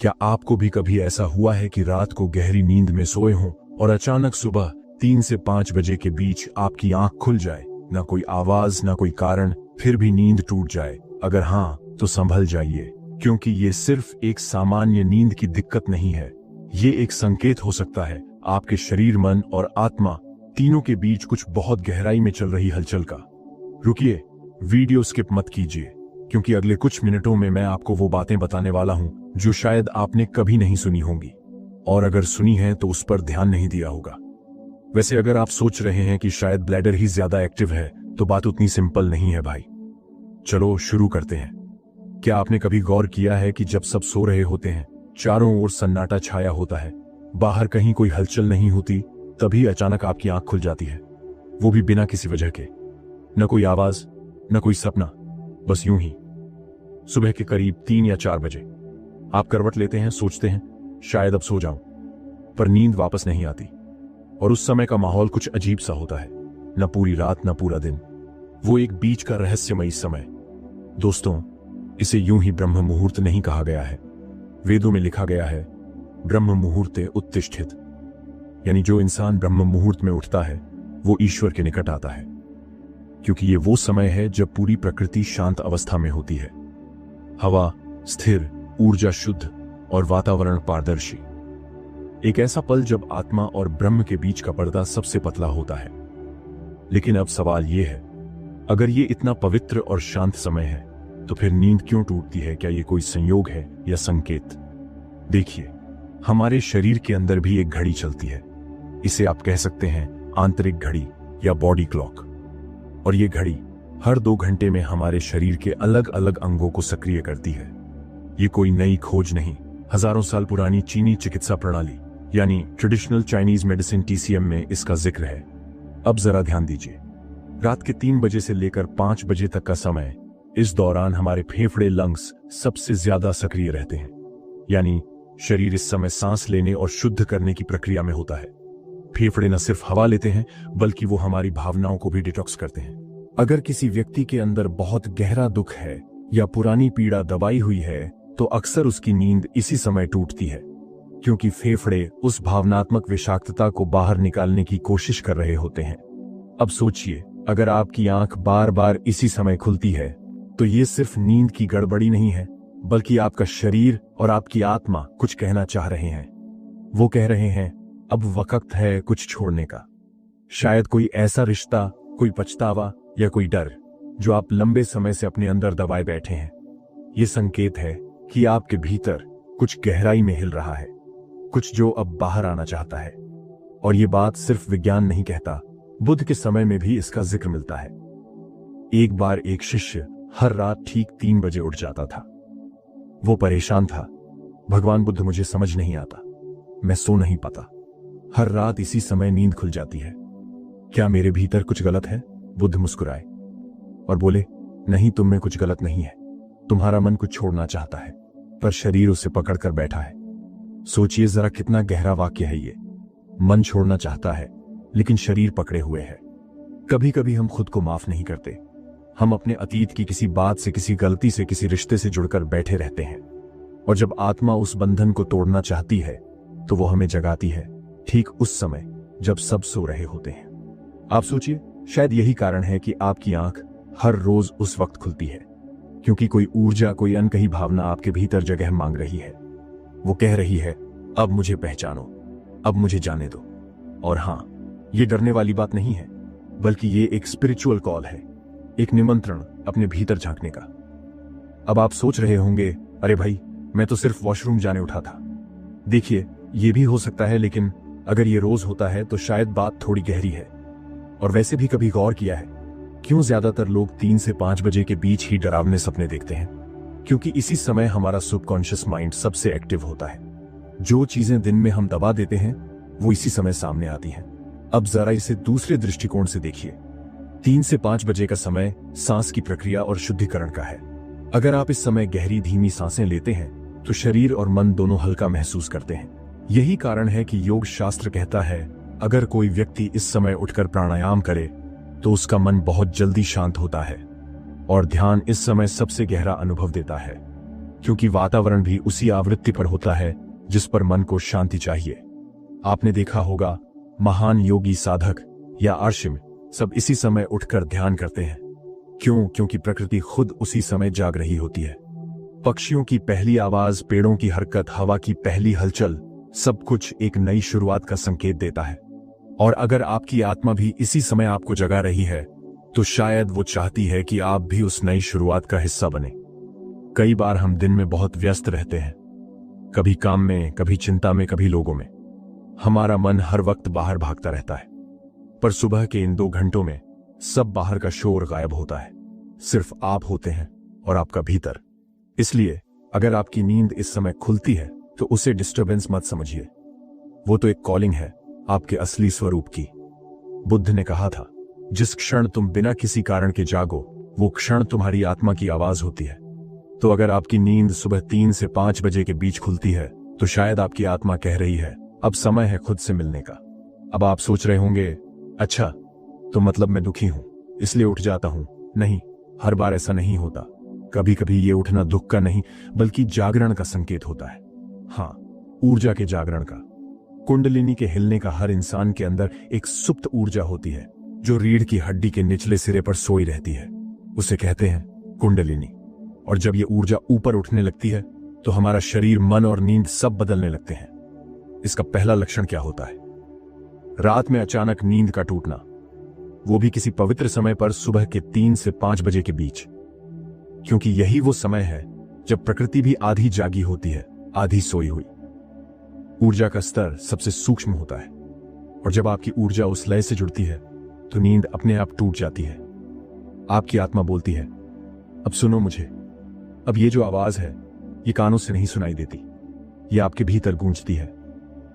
क्या आपको भी कभी ऐसा हुआ है कि रात को गहरी नींद में सोए हों और अचानक सुबह 3 से 5 बजे के बीच आपकी आंख खुल जाए, ना कोई आवाज ना कोई कारण, फिर भी नींद टूट जाए? अगर हाँ तो संभल जाइए, क्योंकि ये सिर्फ एक सामान्य नींद की दिक्कत नहीं है। ये एक संकेत हो सकता है आपके शरीर, मन और आत्मा तीनों के बीच कुछ बहुत गहराई में चल रही हलचल का। रुकिए, वीडियो स्किप मत कीजिए, क्योंकि अगले कुछ मिनटों में मैं आपको वो बातें बताने वाला हूं जो शायद आपने कभी नहीं सुनी होंगी, और अगर सुनी है तो उस पर ध्यान नहीं दिया होगा। वैसे अगर आप सोच रहे हैं कि शायद ब्लैडर ही ज्यादा एक्टिव है, तो बात उतनी सिंपल नहीं है भाई। चलो शुरू करते हैं। क्या आपने कभी गौर किया है कि जब सब सो रहे होते हैं, चारों ओर सन्नाटा छाया होता है, बाहर कहीं कोई हलचल नहीं होती, तभी अचानक आपकी आंख खुल जाती है, वो भी बिना किसी वजह के। न कोई आवाज, न कोई सपना, बस यूं ही। सुबह के करीब 3 या 4 बजे आप करवट लेते हैं, सोचते हैं शायद अब सो जाऊं, पर नींद वापस नहीं आती। और उस समय का माहौल कुछ अजीब सा होता है, न पूरी रात न पूरा दिन, वो एक बीच का रहस्यमयी समय। दोस्तों, इसे यूं ही ब्रह्म मुहूर्त नहीं कहा गया है। वेदों में लिखा गया है ब्रह्म मुहूर्ते उत्तिष्ठित, यानी जो इंसान ब्रह्म मुहूर्त में उठता है वो ईश्वर के निकट आता है, क्योंकि ये वो समय है जब पूरी प्रकृति शांत अवस्था में होती है। हवा स्थिर, ऊर्जा शुद्ध और वातावरण पारदर्शी। एक ऐसा पल जब आत्मा और ब्रह्म के बीच का पर्दा सबसे पतला होता है। लेकिन अब सवाल यह है, अगर ये इतना पवित्र और शांत समय है, तो फिर नींद क्यों टूटती है? क्या ये कोई संयोग है या संकेत? देखिए, हमारे शरीर के अंदर भी एक घड़ी चलती है। इसे आप कह सकते हैं आंतरिक घड़ी या बॉडी क्लॉक। और ये घड़ी हर 2 घंटे में हमारे शरीर के अलग अलग अंगों को सक्रिय करती है। ये कोई नई खोज नहीं, हजारों साल पुरानी चीनी चिकित्सा प्रणाली यानी ट्रेडिशनल चाइनीज मेडिसिन TCM में इसका जिक्र है। अब जरा ध्यान दीजिए, रात के 3 बजे से लेकर 5 बजे तक का समय, इस दौरान हमारे फेफड़े, लंग्स सबसे ज्यादा सक्रिय रहते हैं। यानी शरीर इस समय सांस लेने और शुद्ध करने की प्रक्रिया में होता है। फेफड़े न सिर्फ हवा लेते हैं, बल्कि वो हमारी भावनाओं को भी डिटॉक्स करते हैं। अगर किसी व्यक्ति के अंदर बहुत गहरा दुख है या पुरानी पीड़ा दबाई हुई है, तो अक्सर उसकी नींद इसी समय टूटती है, क्योंकि फेफड़े उस भावनात्मक विषाक्तता को बाहर निकालने की कोशिश कर रहे होते हैं। अब सोचिए, अगर आपकी आंख बार बार इसी समय खुलती है, तो ये सिर्फ नींद की गड़बड़ी नहीं है, बल्कि आपका शरीर और आपकी आत्मा कुछ कहना चाह रहे हैं। वो कह रहे हैं, अब वक्त है कुछ छोड़ने का। शायद कोई ऐसा रिश्ता, कोई पछतावा या कोई डर जो आप लंबे समय से अपने अंदर दबाए बैठे हैं। ये संकेत है कि आपके भीतर कुछ गहराई में हिल रहा है, कुछ जो अब बाहर आना चाहता है। और ये बात सिर्फ विज्ञान नहीं कहता, बुद्ध के समय में भी इसका जिक्र मिलता है। एक बार एक शिष्य हर रात ठीक 3 बजे उठ जाता था। वो परेशान था, भगवान बुद्ध, मुझे समझ नहीं आता, मैं सो नहीं पाता, हर रात इसी समय नींद खुल जाती है, क्या मेरे भीतर कुछ गलत है? बुद्ध मुस्कुराए और बोले, नहीं, तुम में कुछ गलत नहीं है। तुम्हारा मन कुछ छोड़ना चाहता है, पर शरीर उसे पकड़कर बैठा है। सोचिए जरा, कितना गहरा वाक्य है ये। मन छोड़ना चाहता है, लेकिन शरीर पकड़े हुए है। कभी कभी हम खुद को माफ नहीं करते। हम अपने अतीत की किसी बात से, किसी गलती से, किसी रिश्ते से जुड़कर बैठे रहते हैं। और जब आत्मा उस बंधन को तोड़ना चाहती है, तो वो हमें जगाती है, ठीक उस समय जब सब सो रहे होते हैं। आप सोचिए, शायद यही कारण है कि आपकी आंख हर रोज उस वक्त खुलती है, क्योंकि कोई ऊर्जा, कोई अनकही भावना आपके भीतर जगह मांग रही है। वो कह रही है, अब मुझे पहचानो, अब मुझे जाने दो। और हां, ये डरने वाली बात नहीं है, बल्कि ये एक स्पिरिचुअल कॉल है, एक निमंत्रण अपने भीतर झांकने का। अब आप सोच रहे होंगे, अरे भाई, मैं तो सिर्फ वॉशरूम जाने उठा था। देखिए, ये भी हो सकता है, लेकिन अगर ये रोज होता है तो शायद बात थोड़ी गहरी है। और वैसे भी कभी गौर किया है क्यों ज्यादातर लोग 3 से 5 बजे के बीच ही डरावने सपने देखते हैं? क्योंकि इसी समय हमारा सबकॉन्शियस माइंड सबसे एक्टिव होता है। जो चीजें दिन में हम दबा देते हैं, वो इसी समय सामने आती हैं। अब जरा इसे दूसरे दृष्टिकोण से देखिए। 3 से 5 बजे का समय सांस की प्रक्रिया और शुद्धिकरण का है। अगर आप इस समय गहरी धीमी सांसें लेते हैं, तो शरीर और मन दोनों हल्का महसूस करते हैं। यही कारण है कि योग शास्त्र कहता है, अगर कोई व्यक्ति इस समय उठकर प्राणायाम करे, तो उसका मन बहुत जल्दी शांत होता है। और ध्यान इस समय सबसे गहरा अनुभव देता है, क्योंकि वातावरण भी उसी आवृत्ति पर होता है जिस पर मन को शांति चाहिए। आपने देखा होगा, महान योगी, साधक या आर्षिम सब इसी समय उठकर ध्यान करते हैं। क्यों? क्योंकि प्रकृति खुद उसी समय जाग रही होती है। पक्षियों की पहली आवाज, पेड़ों की हरकत, हवा की पहली हलचल, सब कुछ एक नई शुरुआत का संकेत देता है। और अगर आपकी आत्मा भी इसी समय आपको जगा रही है, तो शायद वो चाहती है कि आप भी उस नई शुरुआत का हिस्सा बने। कई बार हम दिन में बहुत व्यस्त रहते हैं, कभी काम में, कभी चिंता में, कभी लोगों में। हमारा मन हर वक्त बाहर भागता रहता है। पर सुबह के इन 2 घंटों में सब बाहर का शोर गायब होता है। सिर्फ आप होते हैं और आपका भीतर। इसलिए अगर आपकी नींद इस समय खुलती है तो उसे डिस्टरबेंस मत समझिए। वो तो एक कॉलिंग है आपके असली स्वरूप की। बुद्ध ने कहा था, जिस क्षण तुम बिना किसी कारण के जागो, वो क्षण तुम्हारी आत्मा की आवाज होती है। तो अगर आपकी नींद सुबह 3 से 5 बजे के बीच खुलती है, तो शायद आपकी आत्मा कह रही है, अब समय है खुद से मिलने का। अब आप सोच रहे होंगे, अच्छा तो मतलब मैं दुखी हूं इसलिए उठ जाता हूं। नहीं, हर बार ऐसा नहीं होता। कभी कभी ये उठना दुख का नहीं बल्कि जागरण का संकेत होता है। हाँ, ऊर्जा के जागरण का। कुंडलिनी के हिलने का। हर इंसान के अंदर एक सुप्त ऊर्जा होती है जो रीढ़ की हड्डी के निचले सिरे पर सोई रहती है। उसे कहते हैं कुंडलिनी। और जब ये ऊर्जा ऊपर उठने लगती है तो हमारा शरीर, मन और नींद सब बदलने लगते हैं। इसका पहला लक्षण क्या होता है? रात में अचानक नींद का टूटना, वो भी किसी पवित्र समय पर सुबह के 3 से 5 बजे के बीच। क्योंकि यही वो समय है जब प्रकृति भी आधी जागी होती है, आधी सोई हुई। ऊर्जा का स्तर सबसे सूक्ष्म होता है और जब आपकी ऊर्जा उस लय से जुड़ती है तो नींद अपने आप टूट जाती है। आपकी आत्मा बोलती है, अब सुनो मुझे। अब ये जो आवाज है ये कानों से नहीं सुनाई देती, ये आपके भीतर गूंजती है।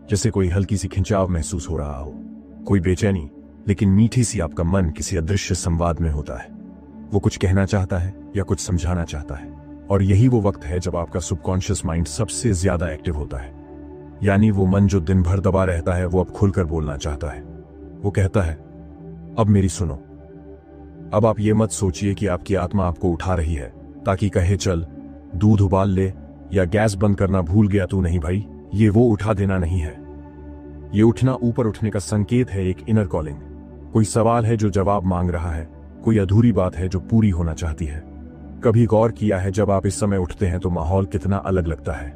जैसे कोई हल्की सी खिंचाव महसूस हो रहा हो, कोई बेचैनी, लेकिन मीठी सी। आपका मन किसी अदृश्य संवाद में होता है। वो कुछ कहना चाहता है या कुछ समझाना चाहता है। और यही वो वक्त है जब आपका सबकॉन्शियस माइंड सबसे ज्यादा एक्टिव होता है। यानी वो मन जो दिन भर दबा रहता है, वो अब खुलकर बोलना चाहता है। वो कहता है, अब मेरी सुनो। अब आप ये मत सोचिए कि आपकी आत्मा आपको उठा रही है ताकि कहे, चल दूध उबाल ले या गैस बंद करना भूल गया तू। नहीं भाई, ये वो उठा देना नहीं है। ये उठना ऊपर उठने का संकेत है, एक इनर कॉलिंग। कोई सवाल है जो जवाब मांग रहा है, कोई अधूरी बात है जो पूरी होना चाहती है। कभी गौर किया है जब आप इस समय उठते हैं तो माहौल कितना अलग लगता है?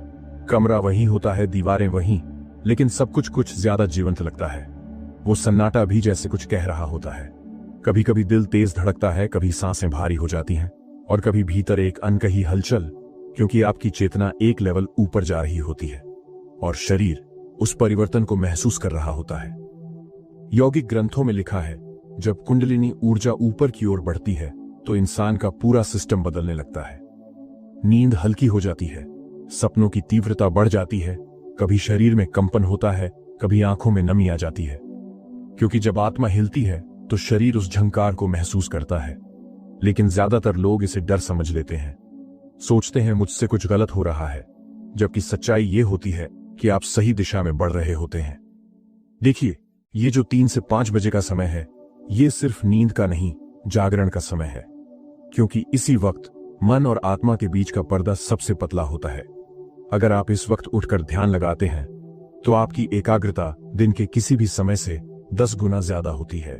कमरा वही होता है, दीवारें वही, लेकिन सब कुछ ज्यादा जीवंत लगता है। वो सन्नाटा भी जैसे कुछ कह रहा होता है। कभी कभी दिल तेज धड़कता है, कभी सांसें भारी हो जाती हैं और कभी भीतर एक अनकही हलचल, क्योंकि आपकी चेतना एक लेवल ऊपर जा रही होती है और शरीर उस परिवर्तन को महसूस कर रहा होता है। यौगिक ग्रंथों में लिखा है, जब कुंडलिनी ऊर्जा ऊपर की ओर बढ़ती है तो इंसान का पूरा सिस्टम बदलने लगता है। नींद हल्की हो जाती है, सपनों की तीव्रता बढ़ जाती है, कभी शरीर में कंपन होता है, कभी आंखों में नमी आ जाती है। क्योंकि जब आत्मा हिलती है तो शरीर उस झंकार को महसूस करता है। लेकिन ज्यादातर लोग इसे डर समझ लेते हैं, सोचते हैं मुझसे कुछ गलत हो रहा है, जबकि सच्चाई ये होती है कि आप सही दिशा में बढ़ रहे होते हैं। देखिए, ये जो 3 से 5 बजे का समय है, ये सिर्फ नींद का नहीं, जागरण का समय है। क्योंकि इसी वक्त मन और आत्मा के बीच का पर्दा सबसे पतला होता है। अगर आप इस वक्त उठकर ध्यान लगाते हैं तो आपकी एकाग्रता दिन के किसी भी समय से 10 गुना ज्यादा होती है।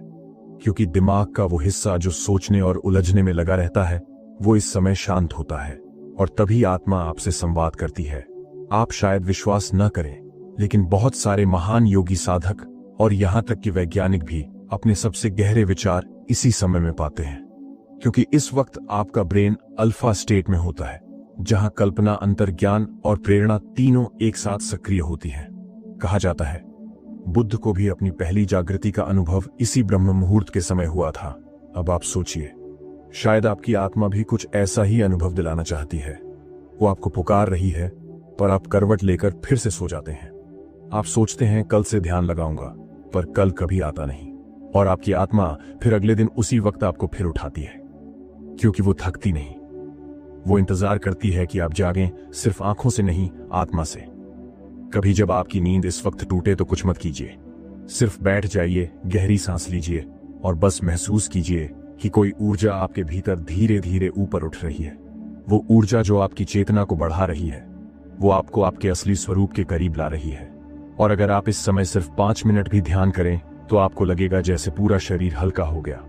क्योंकि दिमाग का वो हिस्सा जो सोचने और उलझने में लगा रहता है, वो इस समय शांत होता है और तभी आत्मा आपसे संवाद करती है। आप शायद विश्वास न करें, लेकिन बहुत सारे महान योगी, साधक और यहां तक कि वैज्ञानिक भी अपने सबसे गहरे विचार इसी समय में पाते हैं। क्योंकि इस वक्त आपका ब्रेन अल्फा स्टेट में होता है, जहां कल्पना, अंतर्ज्ञान और प्रेरणा तीनों एक साथ सक्रिय होती हैं। कहा जाता है, बुद्ध को भी अपनी पहली जागृति का अनुभव इसी ब्रह्म मुहूर्त के समय हुआ था। अब आप सोचिए, शायद आपकी आत्मा भी कुछ ऐसा ही अनुभव दिलाना चाहती है। वो आपको पुकार रही है, पर आप करवट लेकर फिर से सो जाते हैं। आप सोचते हैं कल से ध्यान लगाऊंगा, पर कल कभी आता नहीं और आपकी आत्मा फिर अगले दिन उसी वक्त आपको फिर उठाती है। क्योंकि वो थकती नहीं, वो इंतजार करती है कि आप जागें, सिर्फ आंखों से नहीं, आत्मा से। कभी जब आपकी नींद इस वक्त टूटे तो कुछ मत कीजिए, सिर्फ बैठ जाइए, गहरी सांस लीजिए और बस महसूस कीजिए कि कोई ऊर्जा आपके भीतर धीरे धीरे ऊपर उठ रही है। वो ऊर्जा जो आपकी चेतना को बढ़ा रही है, वो आपको आपके असली स्वरूप के करीब ला रही है। और अगर आप इस समय सिर्फ 5 मिनट भी ध्यान करें तो आपको लगेगा जैसे पूरा शरीर हल्का हो गया,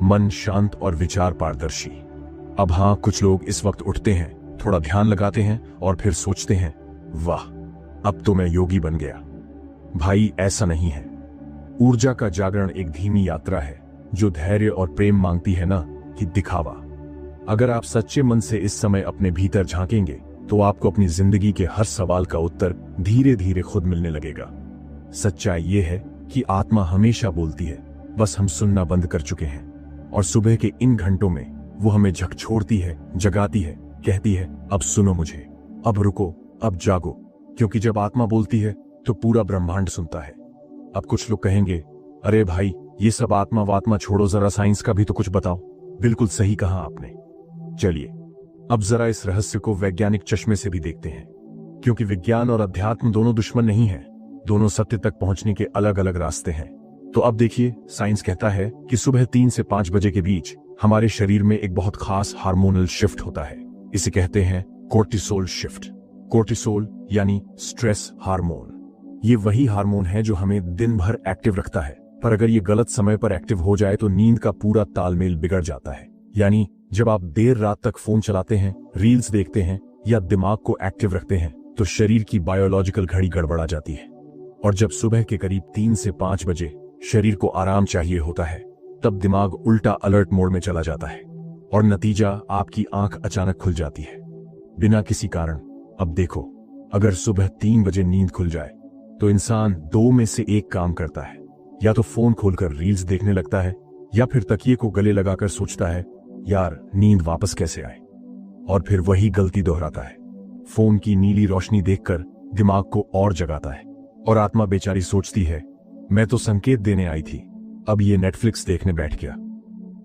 मन शांत और विचार पारदर्शी। अब हाँ, कुछ लोग इस वक्त उठते हैं, थोड़ा ध्यान लगाते हैं और फिर सोचते हैं, वाह, अब तो मैं योगी बन गया। भाई, ऐसा नहीं है। ऊर्जा का जागरण एक धीमी यात्रा है जो धैर्य और प्रेम मांगती है, ना कि दिखावा। अगर आप सच्चे मन से इस समय अपने भीतर झांकेंगे तो आपको अपनी जिंदगी के हर सवाल का उत्तर धीरे धीरे खुद मिलने लगेगा। सच्चाई ये है कि आत्मा हमेशा बोलती है, बस हम सुनना बंद कर चुके हैं। और सुबह के इन घंटों में वो हमें झकझोरती है, जगाती है, कहती है, अब सुनो मुझे, अब रुको, अब जागो। क्योंकि जब आत्मा बोलती है तो पूरा ब्रह्मांड सुनता है। अब कुछ लोग कहेंगे, अरे भाई, ये सब आत्मा वात्मा छोड़ो, जरा साइंस का भी तो कुछ बताओ। बिल्कुल सही कहा आपने। चलिए अब जरा इस रहस्य को वैज्ञानिक चश्मे से भी देखते हैं, क्योंकि विज्ञान और अध्यात्म दोनों दुश्मन नहीं है, दोनों सत्य तक पहुंचने के अलग अलग रास्ते हैं। तो अब देखिए, साइंस कहता है कि सुबह 3 से 5 बजे के बीच हमारे शरीर में एक बहुत खास हार्मोनल शिफ्ट होता है। इसे कहते हैं कोर्टिसोल शिफ्ट। कोर्टिसोल यानी स्ट्रेस हार्मोन। ये वही हार्मोन है जो हमें दिन भर एक्टिव रखता है, पर अगर ये गलत समय पर एक्टिव हो जाए तो नींद का पूरा तालमेल बिगड़ जाता है। यानी जब आप देर रात तक फोन चलाते हैं, रील्स देखते हैं या दिमाग को एक्टिव रखते हैं तो शरीर की बायोलॉजिकल घड़ी गड़बड़ा जाती है। और जब सुबह के करीब 3 से 5 बजे शरीर को आराम चाहिए होता है, तब दिमाग उल्टा अलर्ट मोड में चला जाता है और नतीजा आपकी आंख अचानक खुल जाती है बिना किसी कारण। अब देखो, अगर सुबह 3 बजे नींद खुल जाए तो इंसान 2 में से 1 काम करता है, या तो फोन खोलकर रील्स देखने लगता है या फिर तकिए को गले लगाकर सोचता है, यार नींद वापस कैसे आए, और फिर वही गलती दोहराता है। फोन की नीली रोशनी देखकर दिमाग को और जगाता है और आत्मा बेचारी सोचती है, मैं तो संकेत देने आई थी, अब ये नेटफ्लिक्स देखने बैठ गया।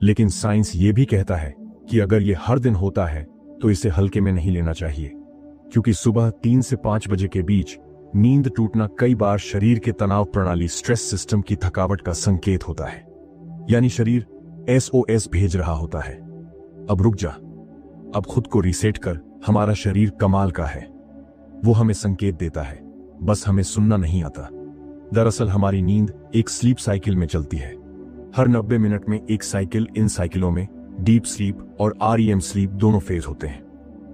लेकिन साइंस ये भी कहता है कि अगर ये हर दिन होता है तो इसे हल्के में नहीं लेना चाहिए, क्योंकि सुबह 3 से 5 बजे के बीच नींद टूटना कई बार शरीर के तनाव प्रणाली स्ट्रेस सिस्टम की थकावट का संकेत होता है। यानी शरीर SOS भेज रहा होता है, अब रुक जा, अब खुद को रीसेट कर। हमारा शरीर कमाल का है, वो हमें संकेत देता है, बस हमें सुनना नहीं आता। दरअसल हमारी नींद एक स्लीप साइकिल में चलती है। हर 90 मिनट में एक साइकिल। इन साइकिलों में डीप स्लीप और REM स्लीप दोनों फेज होते हैं।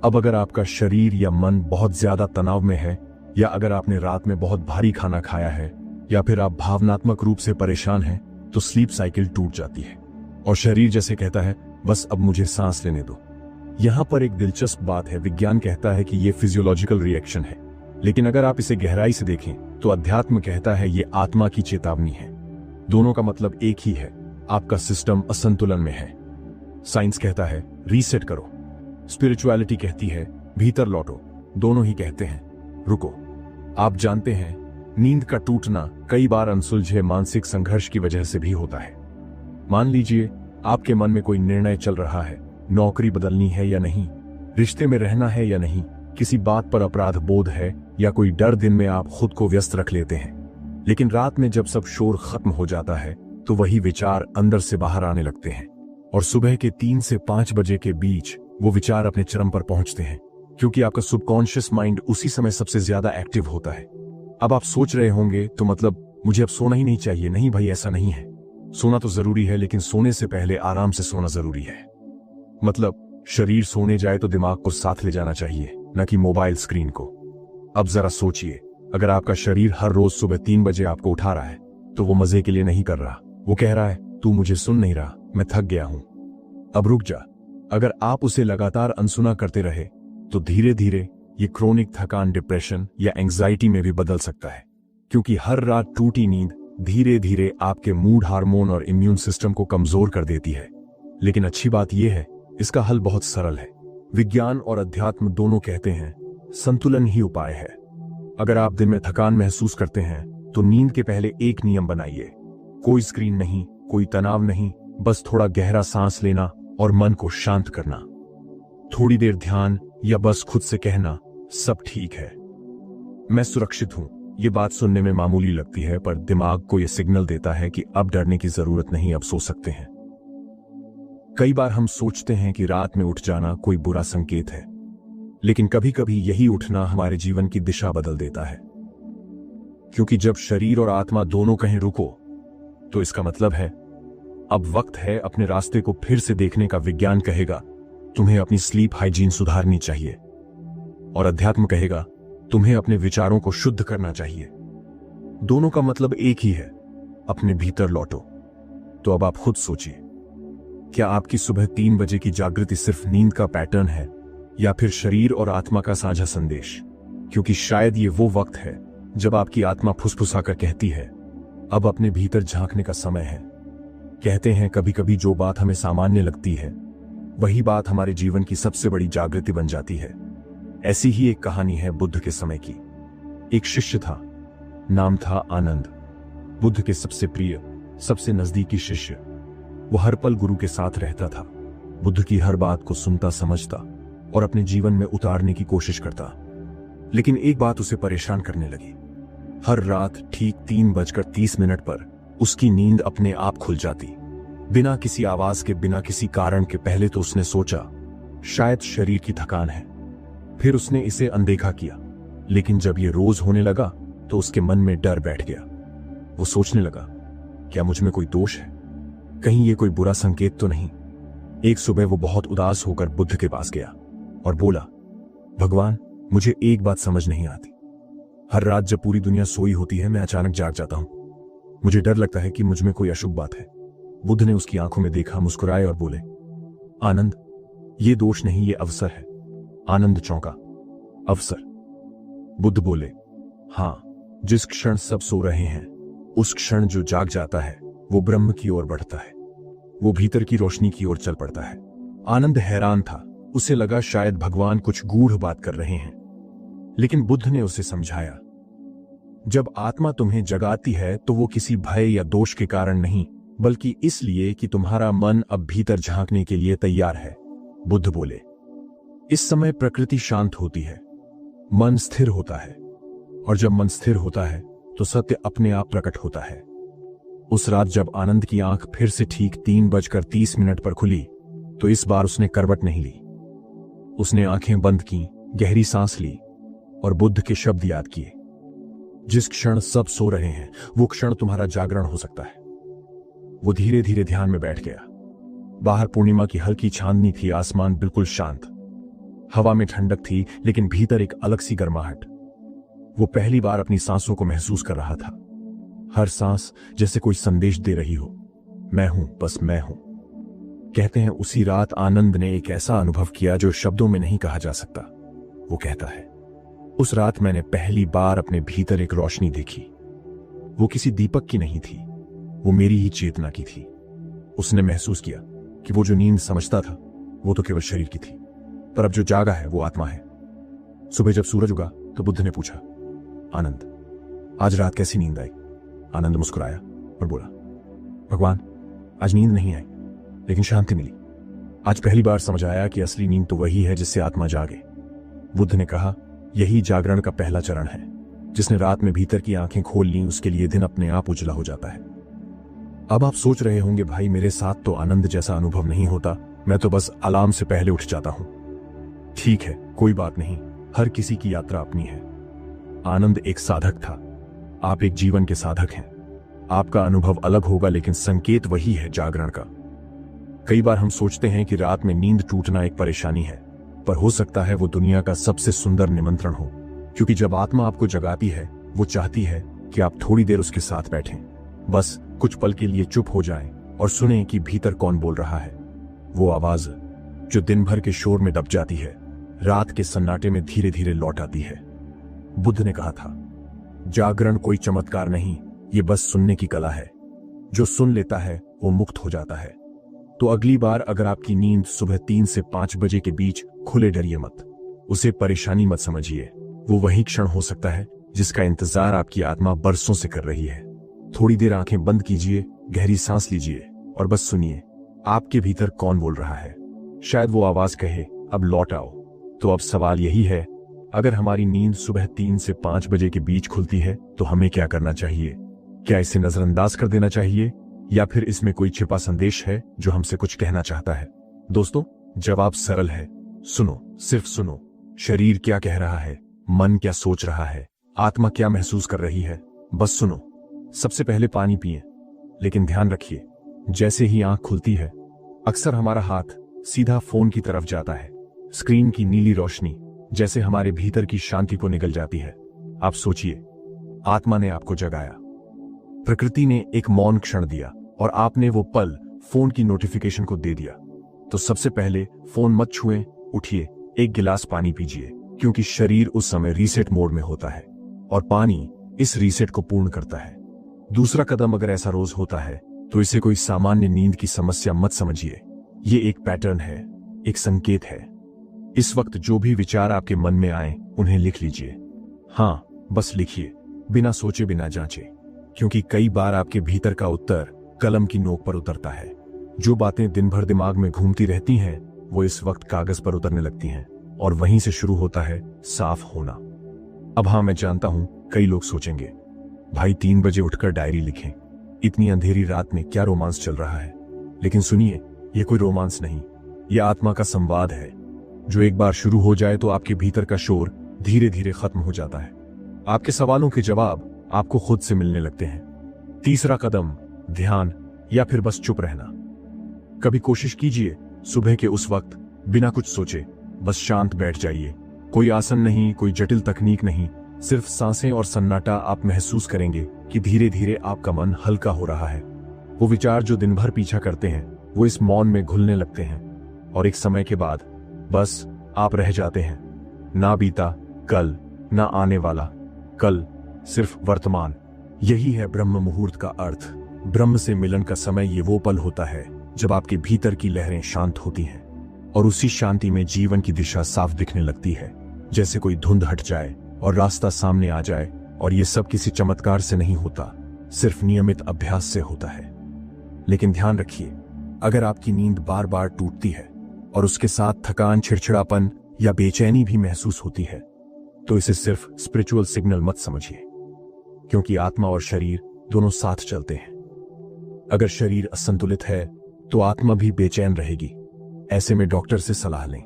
अब अगर आपका शरीर या मन बहुत ज्यादा तनाव में है, या अगर आपने रात में बहुत भारी खाना खाया है, या फिर आप भावनात्मक रूप से परेशान हैं, तो स्लीप साइकिल टूट जाती है और शरीर जैसे कहता है, बस अब मुझे सांस लेने दो। यहां पर एक दिलचस्प बात है, विज्ञान कहता है कि यह फिजियोलॉजिकल रिएक्शन है, लेकिन अगर आप इसे गहराई से देखें तो अध्यात्म कहता है ये आत्मा की चेतावनी है। दोनों का मतलब एक ही है, आपका सिस्टम असंतुलन में है। साइंस कहता है रीसेट करो, स्पिरिचुअलिटी कहती है भीतर लौटो। दोनों ही कहते हैं रुको। आप जानते हैं, नींद का टूटना कई बार अनसुलझे मानसिक संघर्ष की वजह से भी होता है। मान लीजिए आपके मन में कोई निर्णय चल रहा है, नौकरी बदलनी है या नहीं, रिश्ते में रहना है या नहीं, किसी बात पर अपराध बोध है या कोई डर। दिन में आप खुद को व्यस्त रख लेते हैं, लेकिन रात में जब सब शोर खत्म हो जाता है तो वही विचार अंदर से बाहर आने लगते हैं और सुबह के 3 से 5 बजे के बीच वो विचार अपने चरम पर पहुंचते हैं, क्योंकि आपका सबकॉन्शियस माइंड उसी समय सबसे ज्यादा एक्टिव होता है। अब आप सोच रहे होंगे, तो मतलब मुझे अब सोना ही नहीं चाहिए। नहीं भाई, ऐसा नहीं है। सोना तो जरूरी है, लेकिन सोने से पहले आराम से सोना जरूरी है। मतलब शरीर सोने जाए तो दिमाग को साथ ले जाना चाहिए, न कि मोबाइल स्क्रीन को। अब जरा सोचिए, अगर आपका शरीर हर रोज सुबह 3 बजे आपको उठा रहा है तो वो मजे के लिए नहीं कर रहा, वो कह रहा है तू मुझे सुन नहीं रहा, मैं थक गया हूं, अब रुक जा। अगर आप उसे लगातार अनसुना करते रहे तो धीरे धीरे ये क्रोनिक थकान डिप्रेशन या एंजाइटी में भी बदल सकता है, क्योंकि हर रात टूटी नींद धीरे धीरे आपके मूड हार्मोन और इम्यून सिस्टम को कमजोर कर देती है। लेकिन अच्छी बात यह है, इसका हल बहुत सरल है। विज्ञान और अध्यात्म दोनों कहते हैं संतुलन ही उपाय है। अगर आप दिन में थकान महसूस करते हैं तो नींद के पहले एक नियम बनाइए, कोई स्क्रीन नहीं, कोई तनाव नहीं, बस थोड़ा गहरा सांस लेना और मन को शांत करना। थोड़ी देर ध्यान या बस खुद से कहना, सब ठीक है, मैं सुरक्षित हूं। ये बात सुनने में मामूली लगती है, पर दिमाग को यह सिग्नल देता है कि अब डरने की जरूरत नहीं, अब सो सकते हैं। कई बार हम सोचते हैं कि रात में उठ जाना कोई बुरा संकेत है, लेकिन कभी कभी यही उठना हमारे जीवन की दिशा बदल देता है। क्योंकि जब शरीर और आत्मा दोनों कहें रुको, तो इसका मतलब है अब वक्त है अपने रास्ते को फिर से देखने का। विज्ञान कहेगा तुम्हें अपनी स्लीप हाइजीन सुधारनी चाहिए, और अध्यात्म कहेगा तुम्हें अपने विचारों को शुद्ध करना चाहिए। दोनों का मतलब एक ही है, अपने भीतर लौटो। तो अब आप खुद सोचिए, क्या आपकी सुबह 3 बजे की जागृति सिर्फ नींद का पैटर्न है, या फिर शरीर और आत्मा का साझा संदेश? क्योंकि शायद ये वो वक्त है जब आपकी आत्मा फुसफुसाकर कहती है अब अपने भीतर झांकने का समय है। कहते हैं कभी कभी जो बात हमें सामान्य लगती है, वही बात हमारे जीवन की सबसे बड़ी जागृति बन जाती है। ऐसी ही एक कहानी है बुद्ध के समय की। एक शिष्य था, नाम था आनंद। बुद्ध के सबसे प्रिय, सबसे नजदीकी शिष्य। वो हर पल गुरु के साथ रहता था, बुद्ध की हर बात को सुनता, समझता और अपने जीवन में उतारने की कोशिश करता। लेकिन एक बात उसे परेशान करने लगी। हर रात ठीक 3:30 पर उसकी नींद अपने आप खुल जाती, बिना किसी आवाज के, बिना किसी कारण के। पहले तो उसने सोचा शायद शरीर की थकान है, फिर उसने इसे अनदेखा किया। लेकिन जब ये रोज होने लगा तो उसके मन में डर बैठ गया। वो सोचने लगा, क्या मुझ में कोई दोष है? कहीं ये कोई बुरा संकेत तो नहीं? एक सुबह वो बहुत उदास होकर बुद्ध के पास गया और बोला, भगवान, मुझे एक बात समझ नहीं आती। हर रात जब पूरी दुनिया सोई होती है, मैं अचानक जाग जाता हूं। मुझे डर लगता है कि मुझ में कोई अशुभ बात है। बुद्ध ने उसकी आंखों में देखा, मुस्कुराए और बोले, आनंद, ये दोष नहीं, ये अवसर है। आनंद चौंका, अवसर? बुद्ध बोले, हाँ, जिस क्षण सब सो रहे हैं, उस क्षण जो जाग जाता है वो ब्रह्म की ओर बढ़ता है, वो भीतर की रोशनी की ओर चल पड़ता है। आनंद हैरान था, उसे लगा शायद भगवान कुछ गूढ़ बात कर रहे हैं। लेकिन बुद्ध ने उसे समझाया, जब आत्मा तुम्हें जगाती है तो वो किसी भय या दोष के कारण नहीं, बल्कि इसलिए कि तुम्हारा मन अब भीतर झांकने के लिए तैयार है। बुद्ध बोले, इस समय प्रकृति शांत होती है, मन स्थिर होता है, और जब मन स्थिर होता है तो सत्य अपने आप प्रकट होता है। उस रात जब आनंद की आंख फिर से ठीक 3:30 पर खुली, तो इस बार उसने करवट नहीं ली। उसने आंखें बंद की, गहरी सांस ली और बुद्ध के शब्द याद किए, जिस क्षण सब सो रहे हैं वो क्षण तुम्हारा जागरण हो सकता है। वो धीरे धीरे ध्यान में बैठ गया। बाहर पूर्णिमा की हल्की चांदनी थी, आसमान बिल्कुल शांत, हवा में ठंडक थी, लेकिन भीतर एक अलग सी गर्माहट। वो पहली बार अपनी सांसों को महसूस कर रहा था। हर सांस जैसे कोई संदेश दे रही हो, मैं हूं, बस मैं हूं। कहते हैं उसी रात आनंद ने एक ऐसा अनुभव किया जो शब्दों में नहीं कहा जा सकता। वो कहता है, उस रात मैंने पहली बार अपने भीतर एक रोशनी देखी। वो किसी दीपक की नहीं थी, वो मेरी ही चेतना की थी। उसने महसूस किया कि वो जो नींद समझता था वो तो केवल शरीर की थी, पर अब जो जागा है वो आत्मा है। सुबह जब सूरज उगा तो बुद्ध ने पूछा, आनंद, आज रात कैसी नींद आई? आनंद मुस्कुराया और बोला, भगवान, आज नींद नहीं आई, लेकिन शांति मिली। आज पहली बार समझ आया कि असली नींद तो वही है जिससे आत्मा जागे। बुद्ध ने कहा, यही जागरण का पहला चरण है। जिसने रात में भीतर की आंखें खोल ली, उसके लिए दिन अपने आप उजला हो जाता है। अब आप सोच रहे होंगे, भाई मेरे साथ तो आनंद जैसा अनुभव नहीं होता, मैं तो बस अलार्म से पहले उठ जाता हूं। ठीक है, कोई बात नहीं, हर किसी की यात्रा अपनी है। आनंद एक साधक था, आप एक जीवन के साधक हैं। आपका अनुभव अलग होगा, लेकिन संकेत वही है, जागरण का। कई बार हम सोचते हैं कि रात में नींद टूटना एक परेशानी है, पर हो सकता है वो दुनिया का सबसे सुंदर निमंत्रण हो। क्योंकि जब आत्मा आपको जगाती है, वो चाहती है कि आप थोड़ी देर उसके साथ बैठें, बस कुछ पल के लिए चुप हो जाएं और सुनें कि भीतर कौन बोल रहा है। वो आवाज जो दिन भर के शोर में दब जाती है, रात के सन्नाटे में धीरे धीरे लौट आती है। बुद्ध ने कहा था, जागरण कोई चमत्कार नहीं, ये बस सुनने की कला है। जो सुन लेता है वो मुक्त हो जाता है। तो अगली बार अगर आपकी नींद सुबह 3 से 5 बजे के बीच खुले, डरिए मत, उसे परेशानी मत समझिए। वो वही क्षण हो सकता है जिसका इंतजार आपकी आत्मा बरसों से कर रही है। थोड़ी देर आंखें बंद कीजिए, गहरी सांस लीजिए और बस सुनिए आपके भीतर कौन बोल रहा है। शायद वो आवाज कहे, अब लौट आओ। तो अब सवाल यही है, अगर हमारी नींद सुबह 3 से 5 बजे के बीच खुलती है तो हमें क्या करना चाहिए? क्या इसे नजरअंदाज कर देना चाहिए या फिर इसमें कोई छिपा संदेश है जो हमसे कुछ कहना चाहता है? दोस्तों, जवाब सरल है। सुनो, सिर्फ सुनो। शरीर क्या कह रहा है, मन क्या सोच रहा है, आत्मा क्या महसूस कर रही है, बस सुनो। सबसे पहले पानी पिए, लेकिन ध्यान रखिए, जैसे ही आंख खुलती है अक्सर हमारा हाथ सीधा फोन की तरफ जाता है। स्क्रीन की नीली रोशनी जैसे हमारे भीतर की शांति को निगल जाती है। आप सोचिए, आत्मा ने आपको जगाया, प्रकृति ने एक मौन क्षण दिया और आपने वो पल फोन की नोटिफिकेशन को दे दिया। तो सबसे पहले फोन मत छुएं, उठिए, एक गिलास पानी पीजिए, क्योंकि शरीर उस समय रीसेट मोड में होता है और पानी इस रीसेट को पूर्ण करता है। दूसरा कदम, अगर ऐसा रोज होता है तो इसे कोई सामान्य नींद की समस्या मत समझिए। ये एक पैटर्न है, एक संकेत है। इस वक्त जो भी विचार आपके मन में आए उन्हें लिख लीजिए। हाँ, बस लिखिए, बिना सोचे बिना जांचे, क्योंकि कई बार आपके भीतर का उत्तर कलम की नोक पर उतरता है। जो बातें दिन भर दिमाग में घूमती रहती हैं वो इस वक्त कागज पर उतरने लगती हैं और वहीं से शुरू होता है साफ होना। अब हाँ, मैं जानता हूं कई लोग सोचेंगे, भाई 3 बजे उठकर डायरी लिखें, इतनी अंधेरी रात में क्या रोमांस चल रहा है? लेकिन सुनिए, यह कोई रोमांस नहीं, यह आत्मा का संवाद है जो एक बार शुरू हो जाए तो आपके भीतर का शोर धीरे धीरे खत्म हो जाता है। आपके सवालों के जवाब आपको खुद से मिलने लगते हैं। तीसरा कदम, ध्यान या फिर बस चुप रहना। कभी कोशिश कीजिए, सुबह के उस वक्त बिना कुछ सोचे बस शांत बैठ जाइए। कोई आसन नहीं, कोई जटिल तकनीक नहीं, सिर्फ सांसें और सन्नाटा। आप महसूस करेंगे कि धीरे धीरे आपका मन हल्का हो रहा है। वो विचार जो दिन भर पीछा करते हैं वो इस मौन में घुलने लगते हैं और एक समय के बाद बस आप रह जाते हैं। ना बीता कल, ना आने वाला कल, सिर्फ वर्तमान। यही है ब्रह्म मुहूर्त का अर्थ। ब्रह्म से मिलन का समय ये वो पल होता है जब आपके भीतर की लहरें शांत होती हैं और उसी शांति में जीवन की दिशा साफ दिखने लगती है, जैसे कोई धुंध हट जाए और रास्ता सामने आ जाए। और ये सब किसी चमत्कार से नहीं होता, सिर्फ नियमित अभ्यास से होता है। लेकिन ध्यान रखिए, अगर आपकी नींद बार बार टूटती है और उसके साथ थकान, चिड़चिड़ापन या बेचैनी भी महसूस होती है तो इसे सिर्फ स्पिरिचुअल सिग्नल मत समझिए, क्योंकि आत्मा और शरीर दोनों साथ चलते हैं। अगर शरीर असंतुलित है तो आत्मा भी बेचैन रहेगी। ऐसे में डॉक्टर से सलाह लें।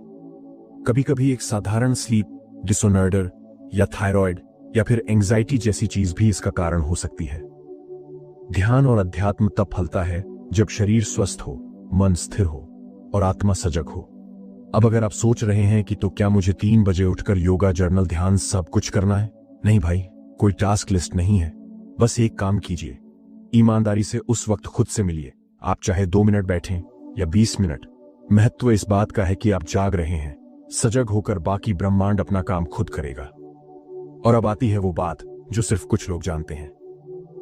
कभी कभी एक साधारण स्लीप डिसऑर्डर या थायराइड या फिर एंजाइटी जैसी चीज भी इसका कारण हो सकती है। ध्यान और अध्यात्म तब फलता है जब शरीर स्वस्थ हो, मन स्थिर हो और आत्मा सजग हो। अब अगर आप सोच रहे हैं कि तो क्या मुझे 3 बजे उठकर योगा, जर्नल, ध्यान सब कुछ करना है? नहीं भाई, कोई टास्क लिस्ट नहीं है। बस एक काम कीजिए, ईमानदारी से उस वक्त खुद से मिलिए। आप चाहे 2 मिनट बैठें या 20 मिनट, महत्व इस बात का है कि आप जाग रहे हैं। सजग होकर बाकी ब्रह्मांड अपना काम खुद करेगा। और अब आती है वो बात जो सिर्फ कुछ लोग जानते हैं।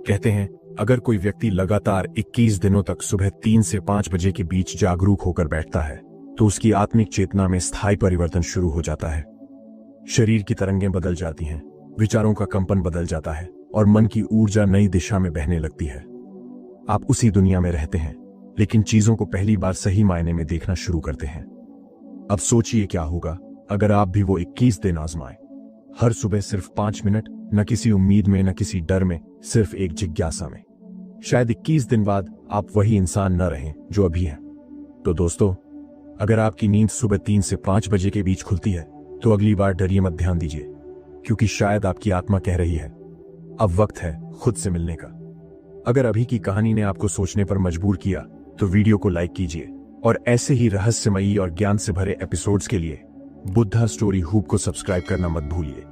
कहते हैं, अगर कोई व्यक्ति लगातार 21 दिनों तक सुबह 3 से 5 बजे के बीच जागरूक होकर बैठता है तो उसकी आत्मिक चेतना में स्थायी परिवर्तन शुरू हो जाता है। शरीर की तरंगें बदल जाती हैं, विचारों का कंपन बदल जाता है और मन की ऊर्जा नई दिशा में बहने लगती है। आप उसी दुनिया में रहते हैं, लेकिन चीजों को पहली बार सही मायने में देखना शुरू करते हैं। अब सोचिए क्या होगा अगर आप भी वो 21 दिन आजमाएं। हर सुबह सिर्फ 5 मिनट, न किसी उम्मीद में, न किसी डर में, सिर्फ एक जिज्ञासा में। शायद 21 दिन बाद आप वही इंसान न रहें जो अभी हैं। तो दोस्तों, अगर आपकी नींद सुबह 3 से 5 बजे के बीच खुलती है तो अगली बार डरिए मत, ध्यान दीजिए, क्योंकि शायद आपकी आत्मा कह रही है अब वक्त है खुद से मिलने का। अगर अभी की कहानी ने आपको सोचने पर मजबूर किया तो वीडियो को लाइक कीजिए और ऐसे ही रहस्यमयी और ज्ञान से भरे एपिसोड्स के लिए बुद्धा स्टोरी हूब को सब्सक्राइब करना मत भूलिए।